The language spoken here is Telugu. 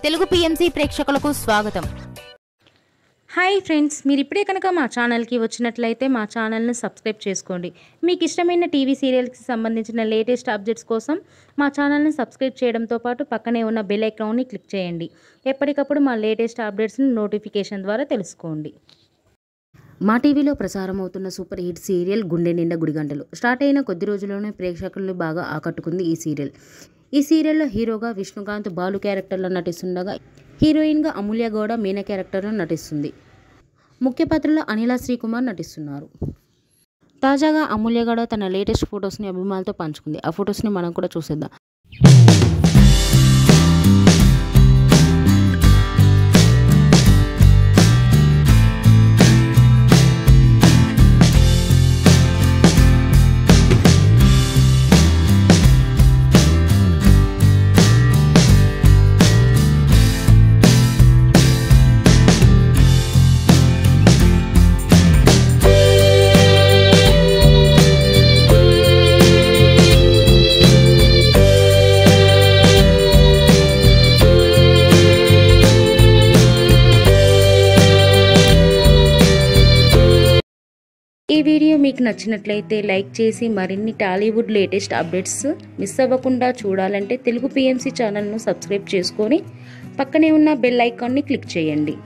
తెలుగు పిఎంసి ప్రేక్షకులకు స్వాగతం. హాయ్ ఫ్రెండ్స్, మీరు ఇప్పుడే కనుక మా ఛానల్కి వచ్చినట్లయితే మా ఛానల్ని సబ్స్క్రైబ్ చేసుకోండి. మీకు ఇష్టమైన టీవీ సీరియల్స్కి సంబంధించిన లేటెస్ట్ అప్డేట్స్ కోసం మా ఛానల్ని సబ్స్క్రైబ్ చేయడంతో పాటు పక్కనే ఉన్న బెల్ ఐకాన్ని క్లిక్ చేయండి. ఎప్పటికప్పుడు మా లేటెస్ట్ అప్డేట్స్ని నోటిఫికేషన్ ద్వారా తెలుసుకోండి. మా టీవీలో ప్రసారం అవుతున్న సూపర్ హిట్ సీరియల్ గుండె నిండా గుడిగంటలు స్టార్ట్ అయిన కొద్ది రోజుల్లోనే ప్రేక్షకులను బాగా ఆకట్టుకుంది ఈ సీరియల్. ఈ సీరియల్లో హీరోగా విష్ణుకాంత్ బాలు క్యారెక్టర్లో నటిస్తుండగా హీరోయిన్గా అమూల్య గౌడ మీనా క్యారెక్టర్లో నటిస్తుంది. ముఖ్య పాత్రలో అనిలా శ్రీకుమార్ నటిస్తున్నారు. తాజాగా అమూల్య గౌడ తన లేటెస్ట్ ఫొటోస్ని అభిమానులతో పంచుకుంది. ఆ ఫొటోస్ని మనం కూడా చూసేద్దాం. ఈ వీడియో మీకు నచ్చినట్లయితే లైక్ చేసి మరిన్ని టాలీవుడ్ లేటెస్ట్ అప్డేట్స్ మిస్ అవ్వకుండా చూడాలంటే తెలుగు పిఎంసి ఛానల్ను సబ్స్క్రైబ్ చేసుకొని పక్కనే ఉన్న బెల్ ఐకాన్ని క్లిక్ చేయండి.